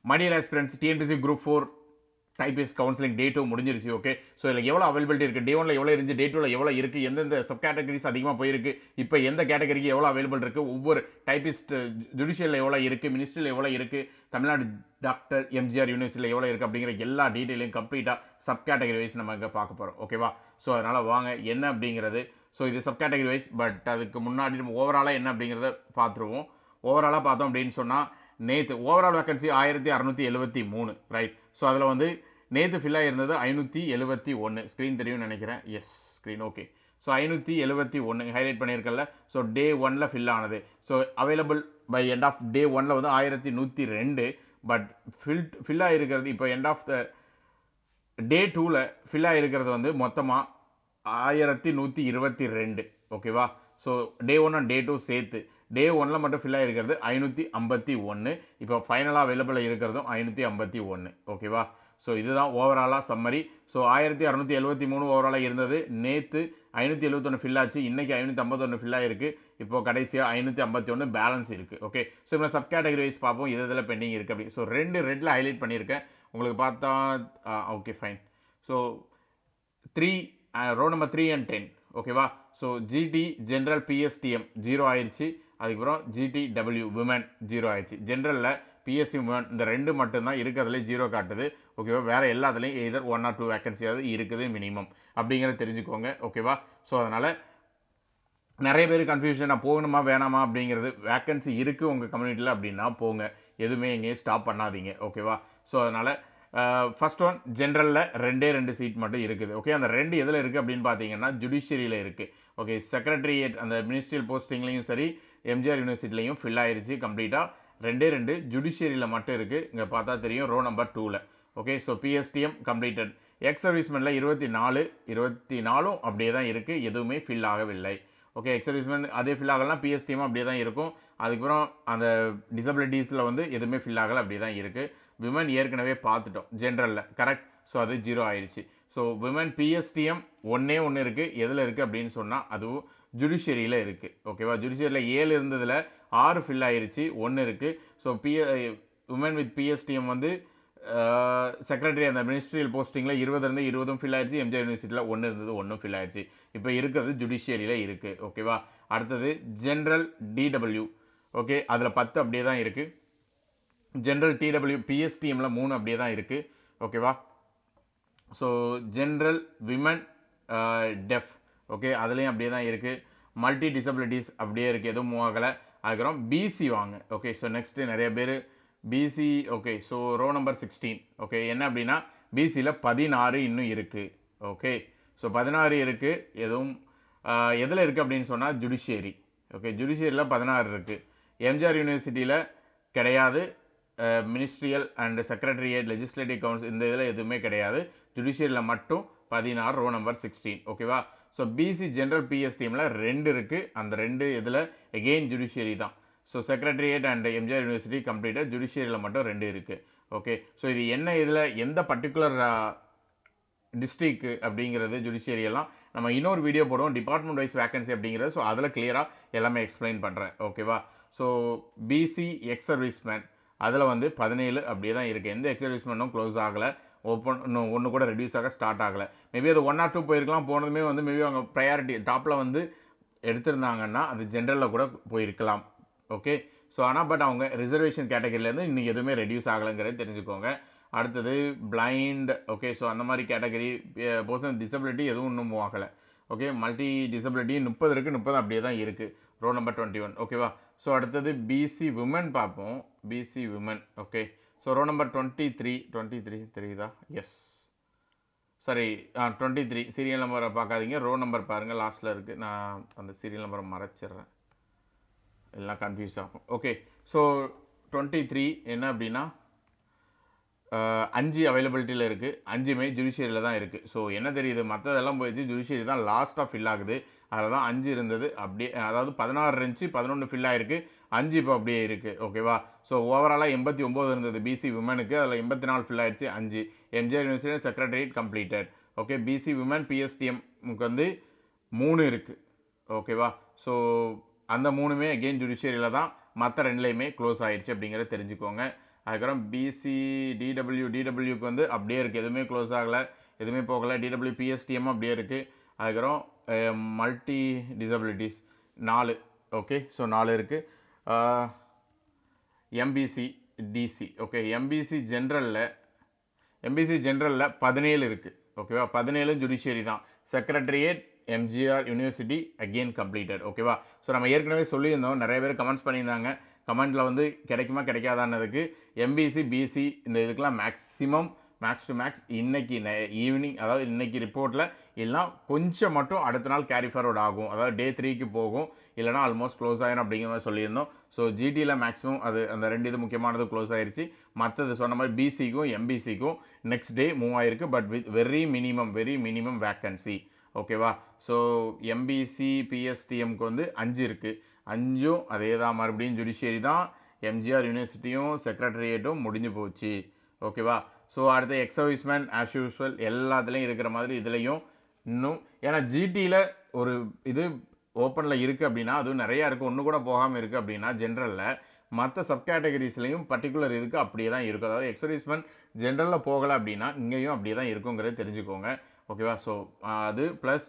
My dear aspirants, TNPSC Group 4 Typist Counselling Day 2 முடிஞ்சிருச்சு. Okay, so இதில் எவ்வளோ availability இருக்குது, டே 1ல் எவ்வளோ இருந்துச்சு, டே 2ல் எவ்வளோ இருக்குது, எந்தெந்த சப் கேட்டகரிஸ் அதிகமாக போயிருக்கு, இப்போ எந்த கேட்டகரிக்கு எவ்வளோ அவைலபிள் இருக்குது, ஒவ்வொரு டைபிஸ்ட் ஜுடிஷியலில் எவ்வளோ இருக்குது, மினிஸ்ட்ரியில் எவ்வளோ இருக்குது, தமிழ்நாடு டாக்டர் எம்ஜிஆர் யூனிவர்சிட்டியில் எவ்வளோ இருக்குது அப்படிங்கிற எல்லா டீட்டெயிலையும் கம்ப்ளீட்டாக சப் கேட்டகரி வைஸ் நம்ம இங்கே பார்க்க போகிறோம். ஓகேவா? ஸோ அதனால் வாங்க என்ன அப்படிங்கிறது. ஸோ இது சப் கேட்டகரி வைஸ், பட் அதுக்கு முன்னாடி நம்ம ஓவராலாக என்ன அப்படிங்கிறத பார்த்துருவோம். ஓவராலாக பார்த்தோம் அப்படின்னு சொன்னால் நேற்று ஓவரால் வேக்கன்சி 1673, ரைட். ஸோ அதில் வந்து நேற்று ஃபில்லாக இருந்தது 571. ஸ்க்ரீன் தெரியும்னு நினைக்கிறேன். Yes, screen okay. So 571 highlight பண்ணியிருக்கல. ஸோ டே 1ல் ஃபில் ஆனது. So available by end of day 1ல் வந்து 1102. பட் ஃபில்லாக இருக்கிறது இப்போ எண்ட் ஆஃப் த டே 2ல் ஃபில்லாக இருக்கிறது வந்து மொத்தமாக 1122. ஓகேவா? ஸோ டே 1 அண்ட் டே 2 சேர்த்து டே 1ல் மட்டும் ஃபில்லாக இருக்கிறது 551. இப்போ ஃபைனலாக அவைலபிளாக இருக்கிறதும் 551. ஓகேவா? ஸோ இதுதான் ஓவராலாக சம்மரி. ஸோ 1673 ஓவராலாக இருந்தது. நேற்று 571 ஃபில் ஆச்சு. இன்றைக்கி 551 ஃபில்லாக இருக்குது. இப்போ கடைசியாக 551 பேலன்ஸ் இருக்குது. ஓகே, ஸோ இப்போ சப் கேட்டகரி வைஸ் பார்ப்போம் எது இதில் பெண்டிங் இருக்குது அப்படி. ஸோ 2 ரெட்டில் ஹைலைட் பண்ணியிருக்கேன் உங்களுக்கு பார்த்தா. Okay fine. So 3 row number 3 and 10. ஓகேவா? ஸோ ஜிடி ஜென்ரல் பிஎஸ்டிஎம் 0 ஆயிடுச்சு. அதுக்கப்புறம் ஜிடிடபிள்யூ விமன் 0 ஆயிடுச்சு. ஜென்ரலில் பிஎஸ்சி விமன் இந்த 2 மட்டும்தான் இருக்கிறதுல 0 காட்டுது. ஓகேவா? வேறு எல்லாத்துலேயும் எதர் 1 or 2 வேக்கன்சியாவது இருக்குது மினிமம் அப்படிங்கிறத தெரிஞ்சுக்கோங்க. ஓகேவா? ஸோ அதனால் நிறைய பேர் கன்ஃபியூஷன், நான் போகணுமா வேணாமா அப்படிங்கிறது. வேக்கன்சி இருக்குது உங்கள் கம்யூனிட்டியில் அப்படின்னா போங்க, எதுவுமே எங்கேயும் ஸ்டாப் பண்ணாதீங்க. ஓகேவா? ஸோ அதனால் ஃபர்ஸ்ட் ஒன் ஜென்ரலில் 2 சீட் மட்டும் இருக்குது. ஓகே, அந்த 2 எதில் இருக்குது அப்படின்னு பார்த்தீங்கன்னா ஜுடிஷியரியில் இருக்குது. ஓகே, செக்ரட்டரியேட் அந்த மினிஸ்ட்ரியல் போஸ்டிங்லேயும் சரி எம்ஜிஆர் யூனிவர்சிட்டிலையும் ஃபில் ஆயிடுச்சு கம்ப்ளீட்டாக. 2 ஜுடிஷியரியில் மட்டும் இருக்குது. இங்கே பார்த்தா தெரியும் ரோ நம்பர் 2ல். Okay, so PSTM completed. Ex சர்வீஸ்மெனில் 24 அப்படியே தான் இருக்குது, எதுவுமே ஃபில் ஆகவில்லை. ஓகே, எக்ஸ் சர்வீஸ்மென் அதே ஃபில் ஆகலாம், பிஎஸ்டிஎம் அப்படியே தான் இருக்கும். அதுக்கப்புறம் அந்த டிசபிலிட்டிஸில் வந்து எதுவுமே ஃபில் ஆகலை, அப்படியே தான் இருக்குது. விமன் ஏற்கனவே பார்த்துட்டோம் ஜென்ரலில், கரெக்ட். ஸோ அது 0 ஆயிடுச்சு. ஸோ விமன் பிஎஸ்டிஎம் ஒன்றே இருக்குது. எதில் இருக்குது அப்படின்னு சொன்னால் அதுவும் ஜுடிஷியரியில் இருக்குது. ஓகேவா? ஜுடிஷியரியில் 7 இருந்ததில் 6 ஃபில் ஆயிடுச்சு, 1 இருக்குது. ஸோ விமன் வித் பிஎஸ்டிஎம் வந்து செக்ரட்டரி அந்த மினிஸ்ட்ரியல் போஸ்டிங்கில் 20 இருந்து 20 ஃபில் ஆயிடுச்சு. எம்ஜிஆர் யூனிவர்சிட்டியில் 1 இருந்தது, 1 ஃபில் ஆயிடுச்சு. இப்போ இருக்கிறது ஜுடிஷியரியில் இருக்குது. ஓகேவா? அடுத்தது ஜென்ரல் டிடபிள்யூ. ஓகே, அதில் 10 அப்படியே தான் இருக்குது. ஜென்ரல் டிடபிள்யூ பிஎஸ்டிஎம்மில் 3 அப்படியே தான் இருக்குது. ஓகேவா? So general women deaf, okay, அதுலேயும் அப்படியே தான் இருக்குது. மல்டி டிசபிலிட்டிஸ் அப்படியே இருக்குது, எதுவும் மூவ் ஆகலை. அதுக்கப்புறம் பிசி வாங்க. ஓகே, ஸோ நெக்ஸ்ட்டு நிறைய பேர் BC. Okay, so row number 16. Okay, என்ன அப்படின்னா பிசியில் 16 இன்னும் இருக்குது. ஓகே, ஸோ 16 இருக்குது. எதுவும் எதில் இருக்குது அப்படின்னு சொன்னால் ஜுடிஷியரி. ஓகே, ஜுடிஷியரியில் 16 இருக்குது. எம்ஜிஆர் யூனிவர்சிட்டியில் கிடையாது. Ministerial and secretariat legislative council இந்த இதில் எதுவுமே கிடையாது. ஜுடிஷியரியில் மட்டும் 16, ரோ நம்பர் 16. ஓகேவா? ஸோ பிசி ஜென்ரல் பிஎஸ்டிஎம்மில் 2 இருக்குது. அந்த 2 இதில் எகெயின் ஜுடிஷியரி தான். So secretariat and MGR university கம்ப்ளீட்டாக, ஜுடிஷியரியில் மட்டும் 2 இருக்குது. ஓகே, ஸோ இது என்ன இதில் எந்த பர்டிகுலர் டிஸ்ட்ரிக்ட் அப்படிங்கிறது ஜுடிஷியரியெல்லாம் நம்ம இன்னொரு வீடியோ போடுவோம், டிபார்ட்மெண்ட் வைஸ் வேக்கன்சி அப்படிங்கிறது. ஸோ அதில் கிளியராக எல்லாமே எக்ஸ்பிளைன் பண்ணுறேன். ஓகேவா? ஸோ பிசி எக்ஸ் சர்வீஸ்மேன் அதில் வந்து 17 அப்படியே தான் இருக்குது. எந்த எக்ஸ் சர்வீஸ்மேனும் க்ளோஸ் ஆகலை, ஓப்பன் இன்னும் ஒன்று கூட ரெடியூஸ் ஆக ஸ்டார்ட் ஆகலை. மேபி அது 1 or 2 போயிருக்கலாம். போனதுமே வந்து மேபி அவங்க ப்ரையாரிட்டி டாப்பில் வந்து எடுத்திருந்தாங்கன்னா அது ஜென்ரலில் கூட போயிருக்கலாம். ஓகே, ஸோ ஆனால் பட் அவங்க ரிசர்வேஷன் கேட்டகரியிலேருந்து இன்னும் எதுவுமே ரெடியூஸ் ஆகலைங்கிறது தெரிஞ்சுக்கோங்க. அடுத்தது பிளைண்ட். ஓகே, ஸோ அந்த மாதிரி கேட்டகரி பர்சன் டிசபிலிட்டி எதுவும் இன்னும் மூவ் ஆகலை. ஓகே, மல்டி டிசபிலிட்டி 30 இருக்குது, 30 அப்படியே தான் இருக்குது, ரோ நம்பர் 21. ஓகேவா? ஸோ அடுத்தது பிசி விமன் பார்ப்போம். BC women. Okay, so row number 23 தெரியுதா? S, sorry 23. சீரியல் நம்பரை பார்க்காதீங்க, ரோ நம்பர் பாருங்கள், லாஸ்ட்டில் இருக்குது. நான் அந்த சீரியல் நம்பரை மறைச்சிட்றேன், எல்லாம் கன்ஃபியூஸ் ஆகும். ஓகே, ஸோ 23 என்ன அப்படின்னா 5 அவைலபிலிட்டியில் இருக்குது. 5மே ஜுடிஷியரியில் தான் இருக்குது. ஸோ என்ன தெரியுது, மற்றதெல்லாம் போயிடுச்சு, ஜுடிஷியரி தான் லாஸ்ட்டாக ஃபில் ஆகுது. அதில் தான் 5 இருந்தது அப்படியே, அதாவது 16 இருந்துச்சு, 11 ஃபில் ஆகிருக்கு, 5 இப்போ அப்படியே இருக்குது. ஓகேவா? ஸோ ஓவராலாக 89 இருந்தது பிசி விமனுக்கு, அதில் 84 ஃபில் ஆகிடுச்சு 5. MGR university secretariat completed. Okay, BC women பிஎஸ்டிஎம்முக்கு வந்து 3 இருக்குது. ஓகேவா? ஸோ அந்த 3மே அகெயின் ஜுடிஷியரியில் தான், மற்ற 2லையுமே க்ளோஸ் ஆகிடுச்சு அப்படிங்கிறத தெரிஞ்சுக்கோங்க. அதுக்கப்புறம் பிசி டிடபிள்யூக்கு வந்து அப்படியே இருக்குது, எதுவுமே க்ளோஸ் ஆகலை, எதுவுமே போகலை. டிடபிள்யூ பிஎஸ்டிஎம் அப்படியே இருக்குது. அதுக்கப்புறம் மல்டி டிசபிலிட்டிஸ் 4, ஓகே. ஸோ 4 இருக்குது. MBC DC, okay. எம்பிசி ஜென்ரலில் 17 இருக்குது, ஓகேவா. 17 ஜுடிஷியரி தான். Secretariat, MGR university again completed, ஓகேவா. ஸோ நம்ம ஏற்கனவே சொல்லியிருந்தோம், நிறைய பேர் கமெண்ட்ஸ் பண்ணியிருந்தாங்க. கமெண்ட்டில் வந்து கிடைக்குமா கிடைக்காதான்னதுக்கு எம்பிசி பிசி இந்த இதுக்கெலாம் மேக்ஸ் டு மேக்ஸ் இன்னைக்கு ஈவினிங், அதாவது இன்னைக்கு ரிப்போர்ட்டில் எல்லாம் கொஞ்சம் மட்டும் அடுத்த நாள் கேரி ஃபார்வர்ட் ஆகும், அதாவது டே 3க்கு போகும், இல்லைனா ஆல்மோஸ்ட் க்ளோஸ் ஆகிடும் அப்படிங்கிற மாதிரி சொல்லியிருந்தோம். ஸோ ஜிடியில் மேக்ஸிமம் அது அந்த 2 இது முக்கியமானது க்ளோஸ் ஆயிடுச்சு. மற்றது சொன்ன மாதிரி பிசிக்கும் எம்பிசிக்கும் நெக்ஸ்ட் டே மூவ் ஆயிருக்கு, but with very minimum vacancy, ஓகேவா. ஸோ எம்பிசி பிஎஸ்டிஎம்க்கு வந்து 5 இருக்குது. 5ம் அதே தான், மறுபடியும் ஜுடிஷியரி தான். எம்ஜிஆர் யூனிவர்சிட்டியும் செக்ரட்டரியேட்டும் முடிஞ்சு போச்சு, ஓகேவா. ஸோ அடுத்த எக்ஸர்வீஸ்மேன் ஆஸ் யூஸ்வல் எல்லாத்துலேயும் இருக்கிற மாதிரி இதுலேயும் இன்னும், ஏன்னா ஜிடியில் ஒரு இது ஓப்பனில் இருக்குது அப்படின்னா அதுவும் நிறையா இருக்குது, ஒன்று கூட போகாமல் இருக்குது அப்படின்னா ஜென்ரலில் மற்ற சப் கேட்டகரிஸ்லையும் பர்டிகுலர் இதுக்கு அப்படியே தான் இருக்கும். அதாவது எக்ஸர்வீஸ்மேன் ஜென்ரலில் போகலை அப்படின்னா இங்கேயும் அப்படியே தான் இருக்குங்கிறத தெரிஞ்சுக்கோங்க, ஓகேவா. ஸோ அது ப்ளஸ்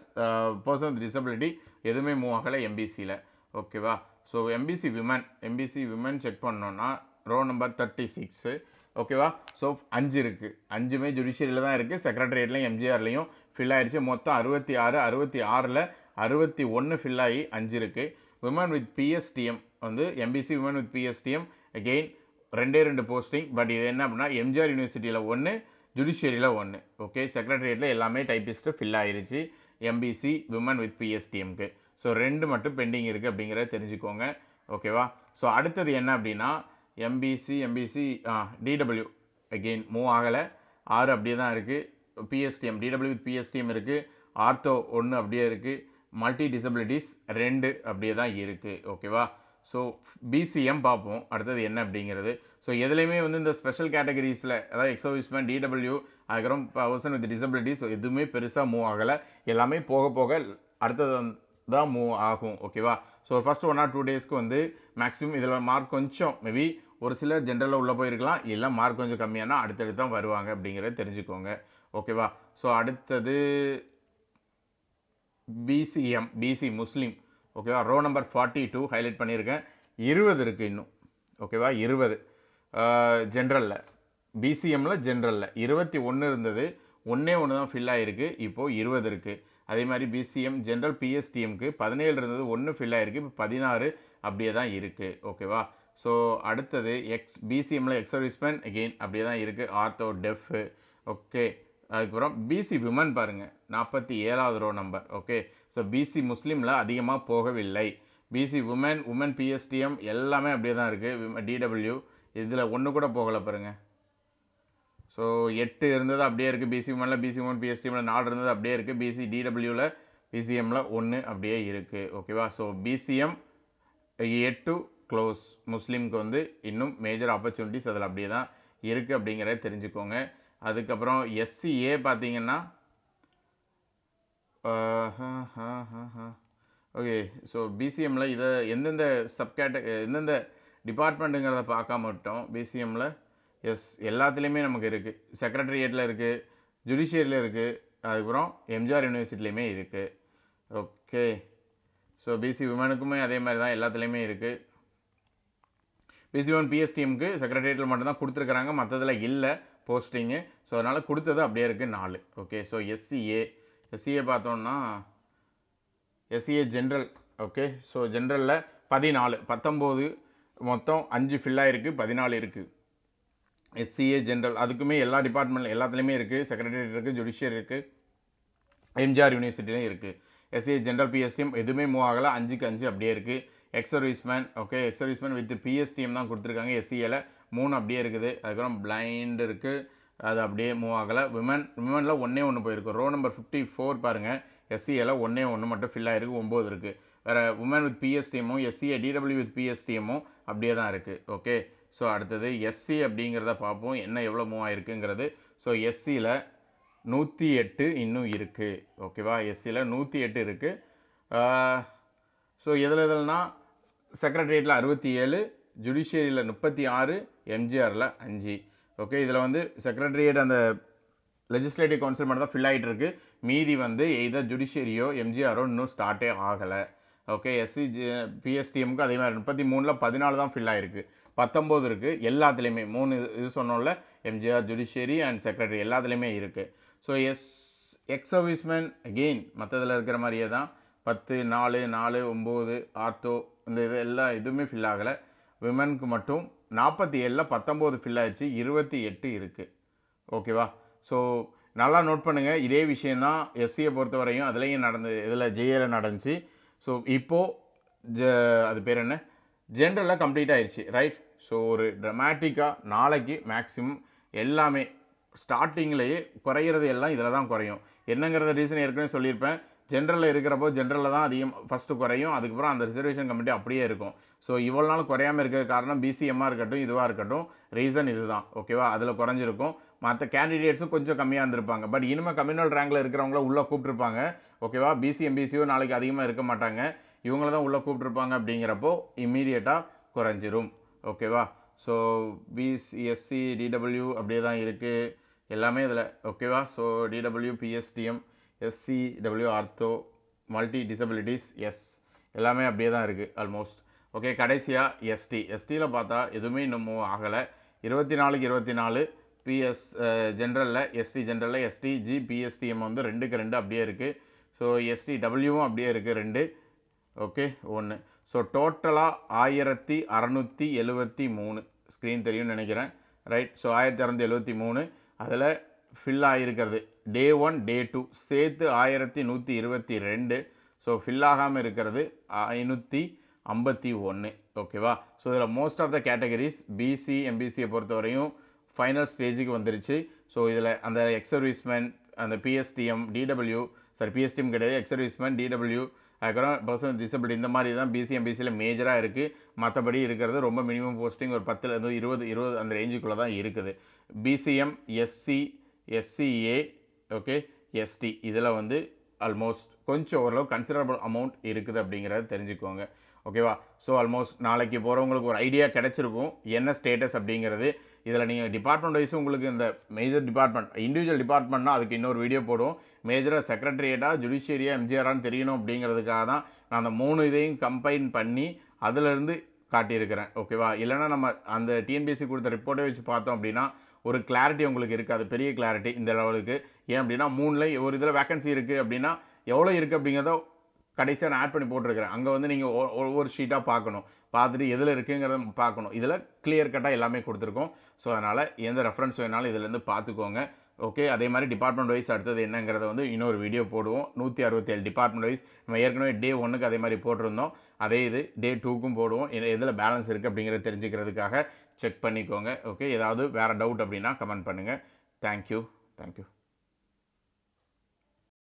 பர்சன் வித் டிசபிலிட்டி எதுவுமே மூவ் ஆகலை எம்பிசியில், ஓகேவா. ஸோ எம்பிசி விமன் செக் பண்ணோன்னா ரோ நம்பர் 36, ஓகேவா. ஸோ 5 இருக்குது. 5மே ஜுடிஷியரியில் தான் இருக்குது, செக்ரட்டரியேட்லையும் எம்ஜிஆர்லையும் ஃபில் ஆகிடுச்சு. மொத்தம் 66ல் 61 ஃபில் ஆகி 5 இருக்குது. விமன் வித் பிஎஸ்டிஎம் வந்து MBC women with PSTM again 2 posting. But இது என்ன அப்படின்னா எம்ஜிஆர் யூனிவர்சிட்டியில் 1, ஜுடிஷியரியில் 1, ஓகே. செக்ரட்டரியேட்டில் எல்லாமே டைப்பிஸ்ட்டு ஃபில் ஆகிருச்சு எம்பிசி விமன் வித் பிஎஸ்டிஎம்க்கு. ஸோ 2 மட்டும் பெண்டிங் இருக்குது அப்படிங்கிறத தெரிஞ்சுக்கோங்க, ஓகேவா. ஸோ அடுத்தது என்ன அப்படின்னா எம்பிசி டிடபிள்யூ அகெயின் மூவ் ஆகலை, 6 அப்படியே தான் இருக்குது. பிஎஸ்டிஎம் டிடபிள்யூ வித் பிஎஸ்டிஎம் இருக்குது. ஆர்த்தோ 1 அப்படியே இருக்குது. மல்டி டிசபிலிட்டிஸ் 2 அப்படியே தான் இருக்குது, ஓகேவா. ஸோ பிசிஎம் பார்ப்போம் அடுத்தது என்ன அப்படிங்கிறது. ஸோ எதுலேயுமே வந்து இந்த ஸ்பெஷல் கேட்டகரிஸில், அதாவது எக்ஸர்வீஸ்மேன் டிடபிள்யூ அதுக்கப்புறம் பர்சன் வித் டிசபிலிட்டிஸ் எதுவுமே பெருசாக மூவ் ஆகலை, எல்லாமே போக போக அடுத்தது தான் மூவ் ஆகும், ஓகேவா. ஸோ ஃபர்ஸ்ட் 1 or 2 டேஸ்க்கு வந்து மேக்ஸிமம் இதில் மார்க் கொஞ்சம் மேபி ஒரு சிலர் ஜென்ரலில் உள்ளே போயிருக்கலாம், இல்லை மார்க் கொஞ்சம் கம்மியானா அடுத்தடுத்து தான் வருவாங்க அப்படிங்கிறத தெரிஞ்சுக்கோங்க, ஓகேவா. ஸோ அடுத்தது பிசி முஸ்லீம், ஓகேவா. ரோ நம்பர் 42 ஹைலைட் பண்ணியிருக்கேன். 20 இருக்குது இன்னும், ஓகேவா. 20 ஜென்ரலில், பிசிஎம்மில் ஜென்ரலில் 21 இருந்தது, ஒன்று தான் ஃபில் ஆகிருக்கு, இப்போது 20 இருக்குது. அதே மாதிரி பிசிஎம் ஜென்ரல் பிஎஸ்டிஎம்க்கு 17 இருந்தது, 1 ஃபில் ஆகிருக்கு, இப்போ 16 அப்படியே தான் இருக்குது, ஓகேவா. ஸோ அடுத்தது பிசிஎம்மில் எக்ஸர்வீஸ்மேன் அகெயின் அப்படியே தான் இருக்குது, ஆர்த்தோ டெஃப், ஓகே. அதுக்கப்புறம் பிசி விமன் பாருங்கள் 47வது row number, okay. So BC முஸ்லீமில் அதிகமாக போகவில்லை. பிசி உமன் பிஎஸ்டிஎம் எல்லாமே அப்படியே தான் இருக்குது. டிடபிள்யூ இதில் ஒன்று கூட போகலை பாருங்கள். ஸோ 8 இருந்தது அப்படியே இருக்குது பிசி விமனில், பிசி விமன் பிஎஸ்டிஎம்மில் 4 இருந்தது அப்படியே இருக்குது, பிசி டிடபிள்யூவில் பிசிஎம்மில் 1 அப்படியே இருக்குது, ஓகேவா. ஸோ பிசிஎம் 8 க்ளோஸ், முஸ்லீமுக்கு வந்து இன்னும் மேஜர் ஆப்பர்ச்சுனிட்டிஸ் அதில் அப்படியே தான் இருக்குது அப்படிங்கிறத தெரிஞ்சுக்கோங்க. அதுக்கப்புறம் எஸ்சிஏ பார்த்தீங்கன்னா ஓகே. ஸோ பிசிஎம்மில் இதை எந்தெந்த எந்தெந்த டிபார்ட்மெண்ட்டுங்கிறத பார்க்காம விட்டோம். பிசிஎம்மில் எல்லாத்துலேயுமே நமக்கு இருக்குது, செக்ரட்டரியேட்டில் இருக்குது, ஜுடிஷியரியில் இருக்குது, அதுக்கப்புறம் எம்ஜிஆர் யூனிவர்சிட்டிலையுமே இருக்குது, ஓகே. ஸோ பிசி விமனுக்குமே அதே மாதிரி தான் எல்லாத்துலேயுமே இருக்குது. பிசி விமன் பிஎஸ்டிஎம்க்கு செக்ரட்டரியேட்டில் மட்டும்தான் கொடுத்துருக்குறாங்க, மற்றதில் இல்லை போஸ்டிங்கு. ஸோ அதனால் கொடுத்தது அப்படியே இருக்குது 4, ஓகே. ஸோ எஸ்சிஏ பார்த்தோன்னா எஸ்சிஏ ஜென்ரல், ஓகே. ஸோ ஜென்ரலில் 19 மொத்தம் 5 ஃபில் ஆகிருக்கு, 14 இருக்குது. எஸ்சிஏ ஜென்ரல் அதுக்குமே எல்லா டிபார்ட்மெண்ட் எல்லாத்துலேயுமே இருக்குது, செக்ரட்டரியேட் இருக்குது, ஜுடிஷியரி இருக்குது, எம்ஜிஆர் யூனிவர்சிட்டிலையும் இருக்குது. எஸ்சிஏ ஜென்ரல் பிஎஸ்டிஎம் எதுவுமே மூவ் ஆகலை, 5க்கு 5 அப்படியே இருக்குது. Ex-serviceman, okay. Ex-serviceman with PSTM தான் கொடுத்துருக்காங்க, எஸ்சிஏல 3 அப்படியே இருக்குது. அதுக்கப்புறம் பிளைண்ட் இருக்குது, அது அப்படியே மூவ் ஆகலை. விமனில் 1 போயிருக்கு. ரோ நம்பர் 54 பாருங்கள், எஸ்சிஏல 1 மட்டும் ஃபில் ஆகிருக்கு, 9 இருக்குது. வேறு உமன் வித் பிஎஸ்டிஎம்மும் எஸ்சிஏ டிடபிள்யூ வித் பிஎஸ்டிஎம்மும் அப்படியே தான் இருக்குது, ஓகே. ஸோ அடுத்தது எஸ்சி அப்படிங்கிறத பார்ப்போம், என்ன எவ்வளோ மூவ் ஆகிருக்குங்கிறது. ஸோ எஸ்சியில் 108 இன்னும் இருக்குது, ஓகேவா. எஸ்சியில் 108 இருக்குது. ஸோ எதுலனா செக்ரட்டரியேட்டில் 67, ஜுடிஷியரியில் 36, எம்ஜிஆரில் 5. ஓகே, இதில் வந்து செக்ரட்டரியேட் அந்த லெஜிஸ்லேட்டிவ் கவுன்சில் மட்டும் தான் ஃபில் ஆகிட்டு இருக்கு. மீதி வந்து எய்தர் ஜுடிஷியரியோ எம்ஜிஆரோ இன்னும் ஸ்டார்ட்டே ஆகலை. ஓகே, பிஎஸ்டிஎம்க்கு அதே மாதிரி 33ல் 14 தான் ஃபில் ஆகிருக்கு, 19 இருக்குது. எல்லாத்துலேயுமே 3 இது சொன்னோம்ல, எம்ஜிஆர், ஜுடிஷியரி அண்ட் செக்ரட்டரி எல்லாத்துலேயுமே இருக்குது. ஸோ எக்ஸ் சர்வீஸ்மேன் அகெயின் மற்றதில் இருக்கிற மாதிரியே தான் 10, 4, 4, 9 ஆர்த்தோ இந்த இது எல்லாம் எதுவுமே ஃபில் ஆகலை. விமனுக்கு மட்டும் 47ல் 19 ஃபில் ஆகிடுச்சு, 28 இருக்குது. ஓகேவா? ஸோ நல்லா நோட் பண்ணுங்கள், இதே விஷயந்தான் எஸ்சியை பொறுத்த வரையும் அதுலேயும் இதில் ஜேஏல நடந்துச்சு. ஸோ இப்போது அது பேர் என்ன, ஜென்ரலாக கம்ப்ளீட் ஆயிடுச்சு, ரைட்? ஸோ ஒரு ட்ரமேட்டிக்காக நாளைக்கு மேக்ஸிமம் எல்லாமே ஸ்டார்டிங்லேயே குறையிறது எல்லாம் இதில் தான் குறையும். என்னங்கிறத ரீசன் ஏற்கனவே சொல்லியிருப்பேன். ஜென்ரலில் இருக்கிறப்போ ஜென்ரலில் தான் அதிகம் ஃபஸ்ட்டு குறையும், அதுக்கப்புறம் அந்த ரிசர்வேஷன் கமிட்டி அப்படியே இருக்கும். ஸோ இவ்வளோ நாள் குறையாமல் இருக்கிறது காரணம் பிசிஎம்மாக இருக்கட்டும், இதுவாக இருக்கட்டும், ரீசன் இது தான். ஓகேவா? அதில் குறைஞ்சிருக்கும். மற்ற கேண்டிடேட்ஸும் கொஞ்சம் கம்மியாக இருந்திருப்பாங்க. பட் இனிமேல் கம்யூனல் ரேங்கில் இருக்கிறவங்கள உள்ளே கூப்பிட்டுருப்பாங்க. ஓகேவா? பிசிஎம்பிசியோ நாளைக்கு அதிகமாக இருக்க மாட்டாங்க, இவங்கள தான் உள்ளே கூப்பிட்டுருப்பாங்க. அப்படிங்கிறப்போ இம்மீடியட்டாக குறைஞ்சிரும். ஓகேவா? ஸோ பிசிஎஸ்சி டிடபிள்யூ அப்படியே தான் இருக்குது எல்லாமே இதில். ஓகேவா? So DW, PSTM, SCW, ortho, multi disabilities, எல்லாமே அப்படியே தான் இருக்குது ஆல்மோஸ்ட். ஓகே, கடைசியாக எஸ்டியில் பார்த்தா எதுவுமே இன்னமும் ஆகலை. 24க்கு 24 ஜென்ரலில் எஸ்டிஜி பிஎஸ்டிஎம் வந்து 2க்கு 2 அப்படியே இருக்குது. ஸோ எஸ்டிடபிள்யூவும் அப்படியே இருக்குது 2. ஓகே, 1. ஸோ டோட்டலாக 1673 ஸ்க்ரீன் தெரியும்னு நினைக்கிறேன், ரைட்? ஸோ 1673 அதில் ஃபில் ஆகிருக்கிறது டே 1 டே 2 சேர்த்து 1122. ஸோ ஃபில் ஆகாமல் இருக்கிறது 551. ஓகேவா? ஸோ இதில் most of the categories BC எம்பிசியை பொறுத்தவரையும் ஃபைனல் ஸ்டேஜுக்கு வந்துருச்சு. ஸோ இதில் அந்த எக்ஸ் சர்வீஸ்மேன், அந்த பிஎஸ்டிஎம், டிடபிள்யூ, பிஎஸ்டிஎம் கிடையாது, எக்ஸ் சர்வீஸ்மேன், டிடபிள்யூ, அதுக்கப்புறம் பர்சனல் டிசபிலிட்டி, இந்த மாதிரி தான் பிசி எம்பிசியில் மேஜராக இருக்குது. மற்றபடி இருக்கிறது ரொம்ப மினிமம் போஸ்டிங் ஒரு 10லேருந்து 20 அந்த ரேஞ்சுக்குள்ளே தான் இருக்குது. BCM, SC, SCA, okay, ST இதில் வந்து ஆல்மோஸ்ட் கொஞ்சம் ஓரளவு கன்சிடரபிள் அமௌண்ட் இருக்குது அப்படிங்கிறத தெரிஞ்சுக்கோங்க. ஓகேவா? ஸோ ஆல்மோஸ்ட் நாளைக்கு போகிறவங்களுக்கு ஒரு ஐடியா கிடச்சிருக்கும் என்ன ஸ்டேட்டஸ் அப்படிங்கிறது. இதில் நீங்கள் டிபார்ட்மெண்ட் வைஸும் உங்களுக்கு இந்த மேஜர் டிபார்ட்மெண்ட், இண்டிவிஜுவல் டிபார்ட்மெண்ட்னா அதுக்கு இன்னொரு வீடியோ போடுவோம். மேஜராக செக்ரட்டரியேட்டாக, ஜுடிஷியரியா, எம்ஜிஆரான்னு தெரியணும் அப்படிங்கிறதுக்காக தான் நான் அந்த 3 இதையும் கம்பைன் பண்ணி அதிலிருந்து காட்டியிருக்கிறேன். ஓகேவா? இல்லைனா நம்ம அந்த டிஎன்பிஎஸ்சி கொடுத்த ரிப்போர்ட்டை வச்சு பார்த்தோம் அப்படின்னா ஒரு கிளாரிட்டி உங்களுக்கு இருக்காது, பெரிய கிளாரிட்டி இந்த லெவலுக்கு. ஏன் அப்படின்னா 3ல் ஒரு இதில் வேக்கன்சி இருக்குது அப்படின்னா எவ்வளோ இருக்குது அப்படிங்கிறத கடைசியாக நான் ஆட் பண்ணி போட்டிருக்கிறேன். அங்கே வந்து நீங்கள் ஒவ்வொரு ஷீட்டாக பார்க்கணும், பார்த்துட்டு எதில் இருக்குங்கிறத பார்க்கணும். இதில் கிளியர் கட்டாக எல்லாமே கொடுத்துருக்கோம். ஸோ அதனால் எந்த ரெஃபரன்ஸ் வேணாலும் இதிலேருந்து பார்த்துக்கோங்க. ஓகே, அதே மாதிரி டிபார்ட்மெண்ட் வைஸ் அடுத்தது என்னங்கிறத வந்து இன்னொரு வீடியோ போடுவோம். 167 டிபார்ட்மெண்ட் வைஸ் நம்ம ஏற்கனவே டே 1க்கு அதே மாதிரி போட்டிருந்தோம். அதே இது டே 2க்கும் போடுவோம். எதில் பேலன்ஸ் இருக்குது அப்படிங்கிறத தெரிஞ்சுக்கிறதுக்காக செக் பண்ணிக்கோங்க. ஓகே, ஏதாவது வேறு டவுட் அப்படின்னா கமெண்ட் பண்ணுங்கள். தேங்க்யூ.